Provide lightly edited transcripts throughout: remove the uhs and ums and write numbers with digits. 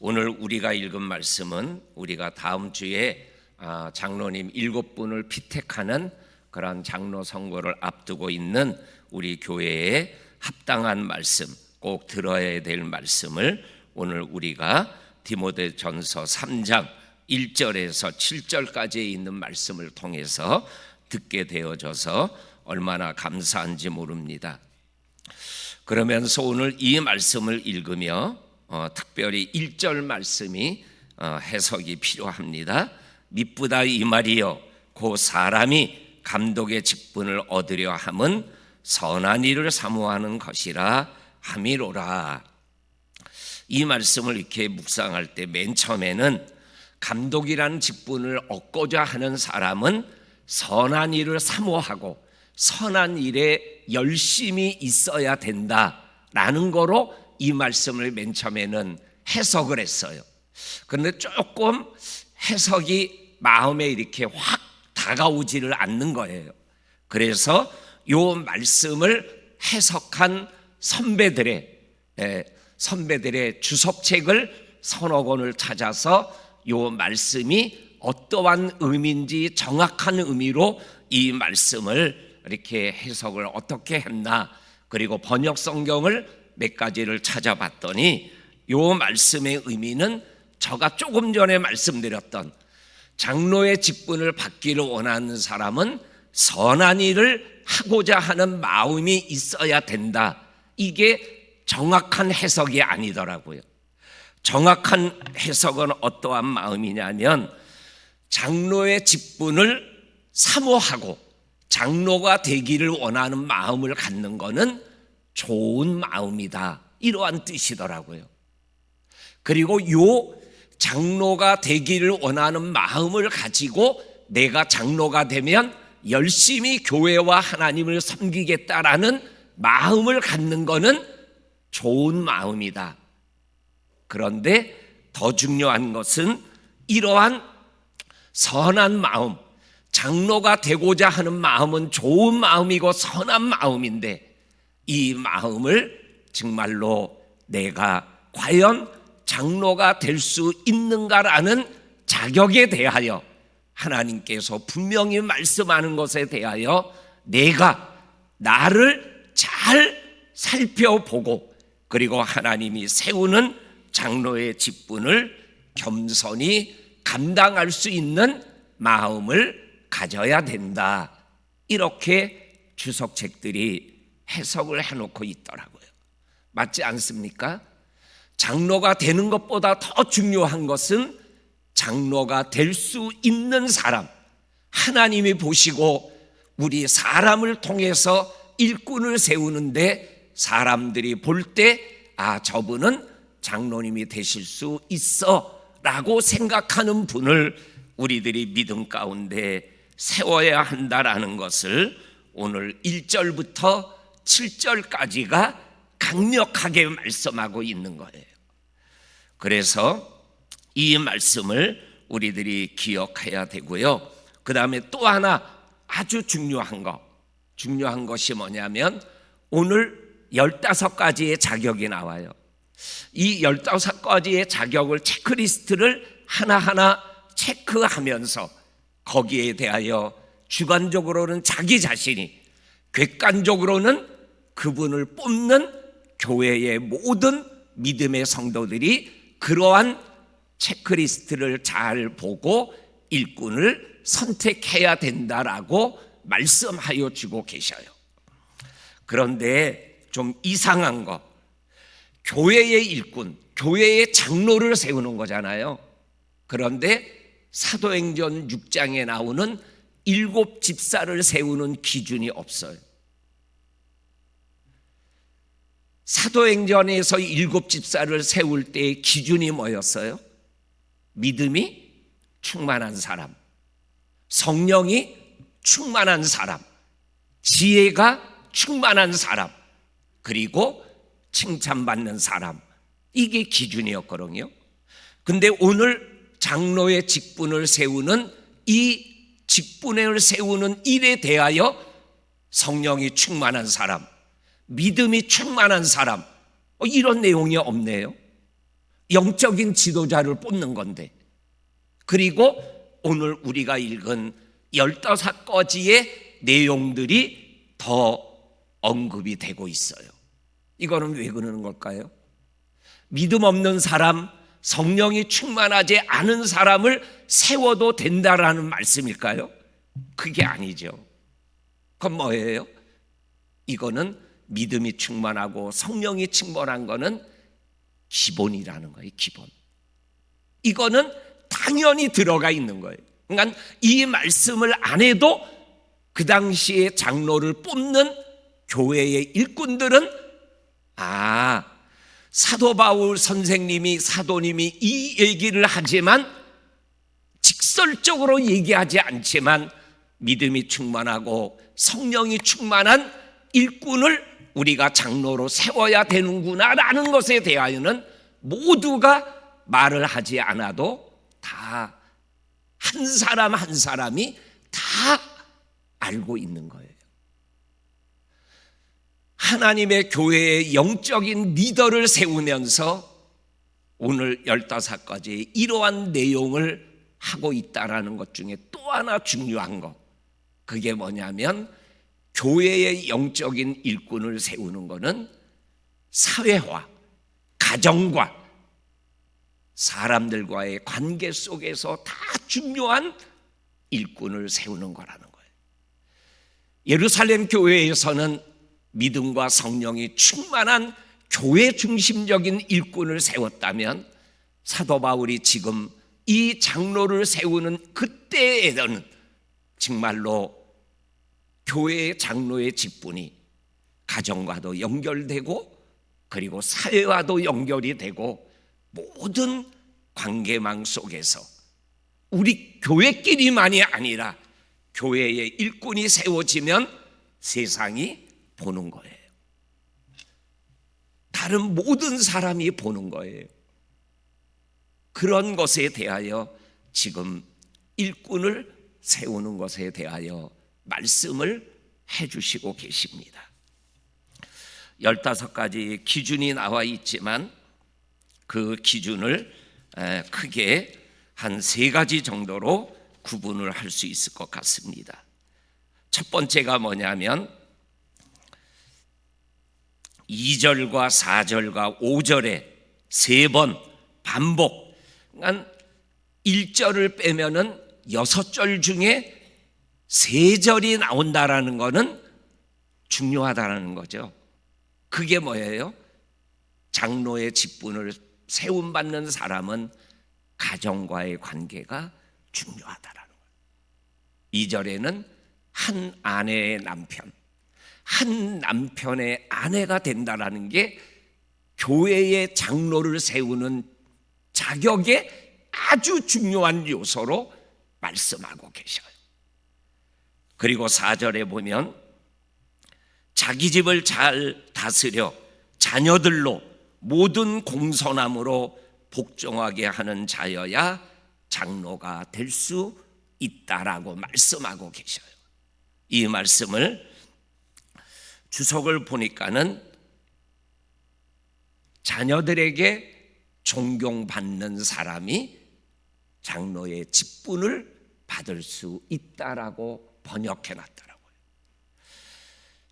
오늘 우리가 읽은 말씀은 우리가 다음 주에 장로님 7분을 피택하는 그런 장로 선거를 앞두고 있는 우리 교회에 합당한 말씀, 꼭 들어야 될 말씀을 오늘 우리가 디모데전서 3장 1절에서 7절까지 있는 말씀을 통해서 듣게 되어져서 얼마나 감사한지 모릅니다. 그러면서 오늘 이 말씀을 읽으며 특별히 1절 말씀이 해석이 필요합니다. 미쁘다 이 말이요 그 사람이 감독의 직분을 얻으려 함은 선한 일을 사모하는 것이라 함이로라. 이 말씀을 이렇게 묵상할 때 맨 처음에는 감독이라는 직분을 얻고자 하는 사람은 선한 일을 사모하고 선한 일에 열심히 있어야 된다라는 거로 이 말씀을 맨 처음에는 해석을 했어요. 그런데 조금 해석이 마음에 이렇게 확 다가오지를 않는 거예요. 그래서 이 말씀을 해석한 선배들의 주석책을 서너 권을 찾아서 이 말씀이 어떠한 의미인지 정확한 의미로 이 말씀을 이렇게 해석을 어떻게 했나, 그리고 번역 성경을 몇 가지를 찾아봤더니 이 말씀의 의미는 제가 조금 전에 말씀드렸던 장로의 직분을 받기를 원하는 사람은 선한 일을 하고자 하는 마음이 있어야 된다. 이게 정확한 해석이 아니더라고요. 정확한 해석은 어떠한 마음이냐면 장로의 직분을 사모하고 장로가 되기를 원하는 마음을 갖는 것은 좋은 마음이다, 이러한 뜻이더라고요. 그리고 요 장로가 되기를 원하는 마음을 가지고 내가 장로가 되면 열심히 교회와 하나님을 섬기겠다라는 마음을 갖는 것은 좋은 마음이다. 그런데 더 중요한 것은 이러한 선한 마음, 장로가 되고자 하는 마음은 좋은 마음이고 선한 마음인데 이 마음을 정말로 내가 과연 장로가 될 수 있는가라는 자격에 대하여 하나님께서 분명히 말씀하는 것에 대하여 내가 나를 잘 살펴보고, 그리고 하나님이 세우는 장로의 직분을 겸손히 감당할 수 있는 마음을 가져야 된다. 이렇게 주석책들이 해석을 해놓고 있더라고요. 맞지 않습니까? 장로가 되는 것보다 더 중요한 것은 장로가 될 수 있는 사람, 하나님이 보시고 우리 사람을 통해서 일꾼을 세우는데 사람들이 볼 때 저분은 장로님이 되실 수 있어 라고 생각하는 분을 우리들이 믿음 가운데 세워야 한다라는 것을 오늘 1절부터 7절까지가 강력하게 말씀하고 있는 거예요. 그래서 이 말씀을 우리들이 기억해야 되고요. 그 다음에 또 하나 아주 중요한 것이 뭐냐면 오늘 15가지의 자격이 나와요. 이 15가지의 자격을 체크리스트를 하나하나 체크하면서 거기에 대하여 주관적으로는 자기 자신이, 객관적으로는 그분을 뽑는 교회의 모든 믿음의 성도들이 그러한 체크리스트를 잘 보고 일꾼을 선택해야 된다라고 말씀하여 주고 계셔요. 그런데 좀 이상한 거, 교회의 일꾼, 교회의 장로를 세우는 거잖아요. 그런데 사도행전 6장에 나오는 7 집사를 세우는 기준이 없어요. 사도행전에서 7 집사를 세울 때의 기준이 뭐였어요? 믿음이 충만한 사람, 성령이 충만한 사람, 지혜가 충만한 사람, 그리고 칭찬받는 사람, 이게 기준이었거든요. 근데 오늘 장로의 직분을 세우는 이 직분을 세우는 일에 대하여 성령이 충만한 사람, 믿음이 충만한 사람, 이런 내용이 없네요. 영적인 지도자를 뽑는 건데, 그리고 오늘 우리가 읽은 15가지의 내용들이 더 언급이 되고 있어요. 이거는 왜 그러는 걸까요? 믿음 없는 사람, 성령이 충만하지 않은 사람을 세워도 된다라는 말씀일까요? 그게 아니죠. 그건 뭐예요? 이거는 믿음이 충만하고 성령이 충만한 거는 기본이라는 거예요. 기본. 이거는 당연히 들어가 있는 거예요. 그러니까 이 말씀을 안 해도 그 당시에 장로를 뽑는 교회의 일꾼들은 사도 바울 선생님이, 사도님이 이 얘기를 하지만 직설적으로 얘기하지 않지만 믿음이 충만하고 성령이 충만한 일꾼을 우리가 장로로 세워야 되는구나라는 것에 대하여는 모두가 말을 하지 않아도 다 한 사람 한 사람이 다 알고 있는 거예요. 하나님의 교회의 영적인 리더를 세우면서 오늘 15가지의 이러한 내용을 하고 있다는 것 중에 또 하나 중요한 것, 그게 뭐냐면 교회의 영적인 일꾼을 세우는 것은 사회화, 가정과 사람들과의 관계 속에서 다 중요한 일꾼을 세우는 거라는 거예요. 예루살렘 교회에서는 믿음과 성령이 충만한 교회 중심적인 일꾼을 세웠다면 사도 바울이 지금 이 장로를 세우는 그때에는 정말로 교회의 장로의 직분이 가정과도 연결되고 그리고 사회와도 연결이 되고 모든 관계망 속에서 우리 교회끼리만이 아니라 교회의 일꾼이 세워지면 세상이 보는 거예요. 다른 모든 사람이 보는 거예요. 그런 것에 대하여 지금 일꾼을 세우는 것에 대하여 말씀을 해주시고 계십니다. 15가지 기준이 나와 있지만 그 기준을 크게 한 3가지 정도로 구분을 할 수 있을 것 같습니다. 첫 번째가 뭐냐면 2절과 4절과 5절에 3번 반복, 그러니까 1절을 빼면은 6절 중에 3절이 나온다라는 것은 중요하다라는 거죠. 그게 뭐예요? 장로의 직분을 세움받는 사람은 가정과의 관계가 중요하다라는 거예요. 2절에는 한 아내의 남편, 한 남편의 아내가 된다라는 게 교회의 장로를 세우는 자격의 아주 중요한 요소로 말씀하고 계셔요. 그리고 4절에 보면 자기 집을 잘 다스려 자녀들로 모든 공손함으로 복종하게 하는 자여야 장로가 될 수 있다라고 말씀하고 계셔요. 이 말씀을 주석을 보니까는 자녀들에게 존경받는 사람이 장로의 직분을 받을 수 있다라고 번역해 놨더라고요.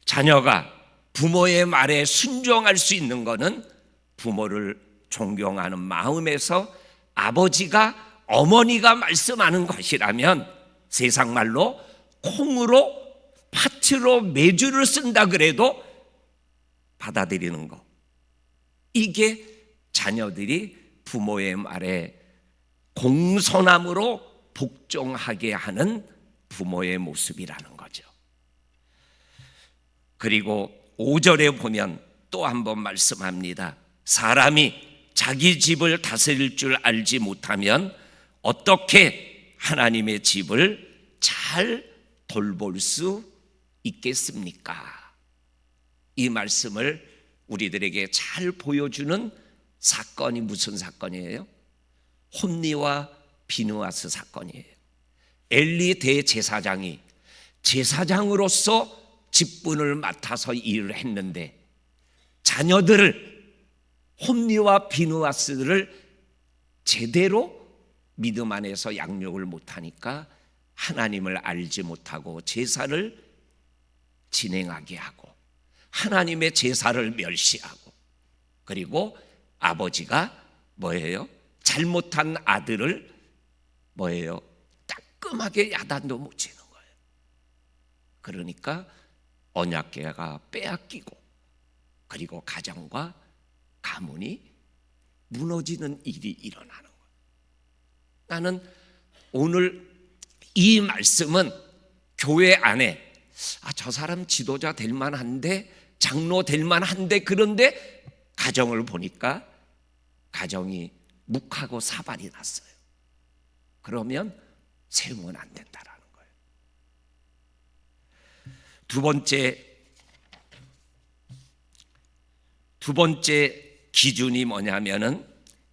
자녀가 부모의 말에 순종할 수 있는 것은 부모를 존경하는 마음에서 아버지가 어머니가 말씀하는 것이라면 세상 말로 콩으로 파츠로 메주를 쓴다 그래도 받아들이는 것, 이게 자녀들이 부모의 말에 공손함으로 복종하게 하는 부모의 모습이라는 거죠. 그리고 5절에 보면 또 한 번 말씀합니다. 사람이 자기 집을 다스릴 줄 알지 못하면 어떻게 하나님의 집을 잘 돌볼 수 있겠습니까? 이 말씀을 우리들에게 잘 보여주는 사건이 무슨 사건이에요? 홈리와 비느하스 사건이에요. 엘리 대제사장이 제사장으로서 직분을 맡아서 일을 했는데 자녀들을, 홈리와 비느하스를 제대로 믿음 안에서 양육을 못하니까 하나님을 알지 못하고 제사를 진행하게 하고 하나님의 제사를 멸시하고, 그리고 아버지가 뭐예요? 잘못한 아들을 뭐예요? 따끔하게 야단도 못 치는 거예요. 그러니까 언약궤가 빼앗기고, 그리고 가정과 가문이 무너지는 일이 일어나는 거예요. 나는 오늘 이 말씀은 교회 안에 저 사람 지도자 될 만한데, 장로 될 만한데, 그런데 가정을 보니까 가정이 묵하고 사발이 났어요. 그러면 세우면 안 된다라는 거예요. 두 번째 기준이 뭐냐면은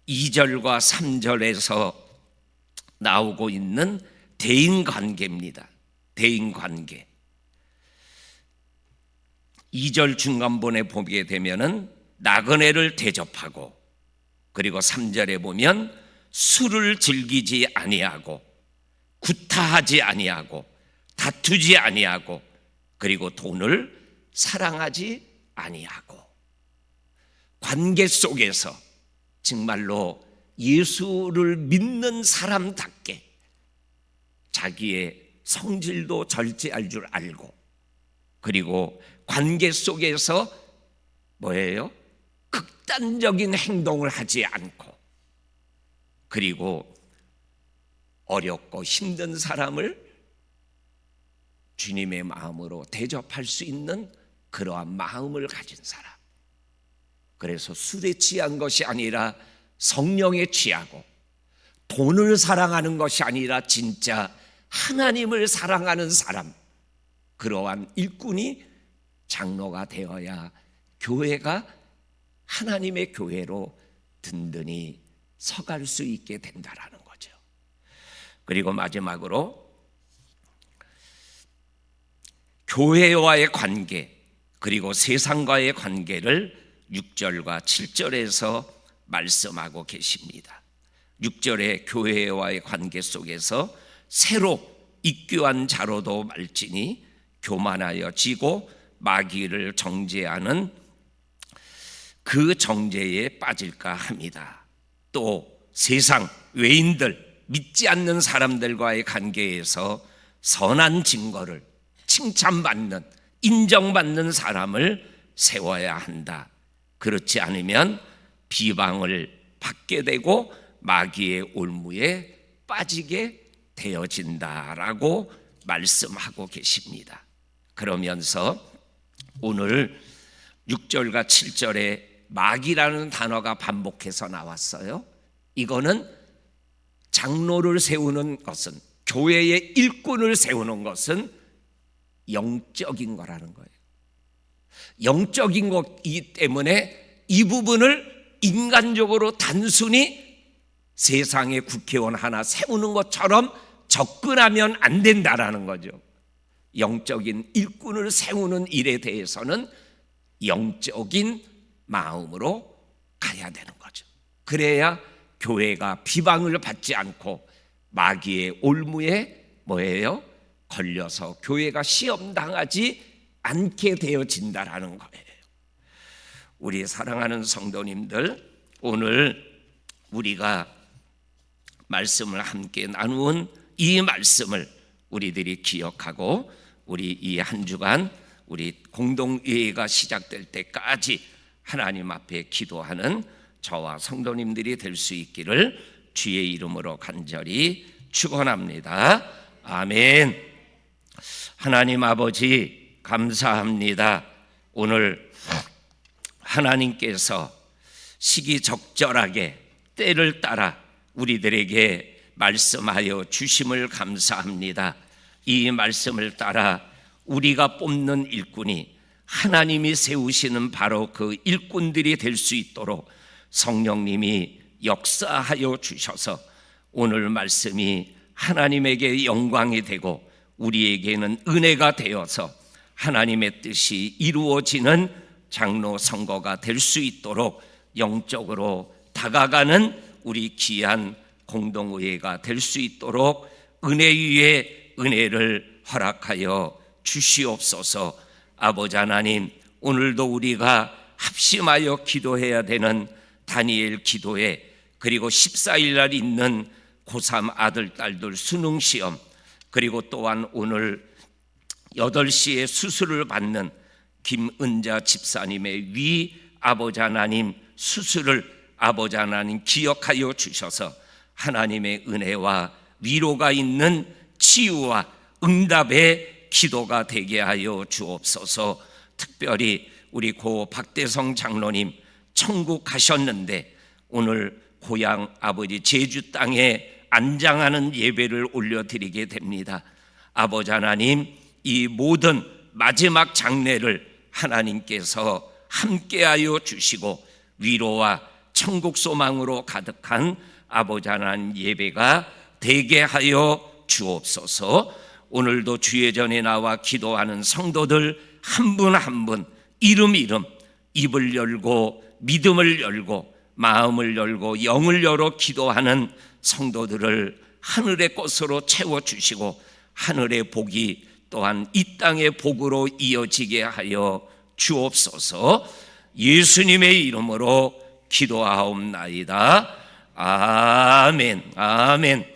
2절과 3절에서 나오고 있는 대인관계입니다. 대인관계. 2절 중간본에 보게 되면은 나그네를 대접하고, 그리고 3절에 보면 술을 즐기지 아니하고, 구타하지 아니하고, 다투지 아니하고, 그리고 돈을 사랑하지 아니하고, 관계 속에서 정말로 예수를 믿는 사람답게 자기의 성질도 절제할 줄 알고, 그리고 관계 속에서 뭐예요? 극단적인 행동을 하지 않고, 그리고 어렵고 힘든 사람을 주님의 마음으로 대접할 수 있는 그러한 마음을 가진 사람. 그래서 술에 취한 것이 아니라 성령에 취하고, 돈을 사랑하는 것이 아니라 진짜 하나님을 사랑하는 사람, 그러한 일꾼이 장로가 되어야 교회가 하나님의 교회로 든든히 서갈 수 있게 된다라는 거죠. 그리고 마지막으로 교회와의 관계, 그리고 세상과의 관계를 6절과 7절에서 말씀하고 계십니다. 6절에 교회와의 관계 속에서 새로 입교한 자로도 말지니 교만하여 지고 마귀를 정죄하는 그 정죄에 빠질까 합니다. 또 세상 외인들, 믿지 않는 사람들과의 관계에서 선한 증거를, 칭찬받는, 인정받는 사람을 세워야 한다. 그렇지 않으면 비방을 받게 되고 마귀의 올무에 빠지게 되어진다라고 말씀하고 계십니다. 그러면서 오늘 6절과 7절에 마귀라는 단어가 반복해서 나왔어요. 이거는 장로를 세우는 것은, 교회의 일꾼을 세우는 것은 영적인 거라는 거예요. 영적인 것이기 때문에 이 부분을 인간적으로 단순히 세상의 국회의원 하나 세우는 것처럼 접근하면 안 된다라는 거죠. 영적인 일꾼을 세우는 일에 대해서는 영적인 마음으로 가야 되는 거죠. 그래야 교회가 비방을 받지 않고 마귀의 올무에 뭐예요? 걸려서 교회가 시험당하지 않게 되어진다라는 거예요. 우리 사랑하는 성도님들, 오늘 우리가 말씀을 함께 나누은 이 말씀을 우리들이 기억하고, 우리 이 한 주간 우리 공동회의가 시작될 때까지 하나님 앞에 기도하는 저와 성도님들이 될 수 있기를 주의 이름으로 간절히 축원합니다. 아멘. 하나님 아버지 감사합니다. 오늘 하나님께서 시기적절하게 때를 따라 우리들에게 말씀하여 주심을 감사합니다. 이 말씀을 따라 우리가 뽑는 일꾼이 하나님이 세우시는 바로 그 일꾼들이 될 수 있도록 성령님이 역사하여 주셔서 오늘 말씀이 하나님에게 영광이 되고 우리에게는 은혜가 되어서 하나님의 뜻이 이루어지는 장로 선거가 될 수 있도록 영적으로 다가가는 우리 귀한 공동의회가 될 수 있도록 은혜 위에 은혜를 허락하여 주시옵소서. 아버지 하나님, 오늘도 우리가 합심하여 기도해야 되는 다니엘 기도회, 그리고 14일 날 있는 고3 아들 딸들 수능 시험, 그리고 또한 오늘 8시에 수술을 받는 김은자 집사님의 위 아버지 하나님 수술을 아버지 하나님 기억하여 주셔서 하나님의 은혜와 위로가 있는 치유와 응답의 기도가 되게 하여 주옵소서. 특별히 우리 고 박대성 장로님 천국 가셨는데 오늘 고향 아버지 제주 땅에 안장하는 예배를 올려드리게 됩니다. 아버지 하나님, 이 모든 마지막 장례를 하나님께서 함께하여 주시고 위로와 천국 소망으로 가득한 아버지 하나님 예배가 되게 하여 주옵소서. 오늘도 주의 전에 나와 기도하는 성도들 한 분 한 분 이름 입을 열고 믿음을 열고 마음을 열고 영을 열어 기도하는 성도들을 하늘의 꽃으로 채워주시고 하늘의 복이 또한 이 땅의 복으로 이어지게 하여 주옵소서. 예수님의 이름으로 기도하옵나이다. 아멘. 아멘.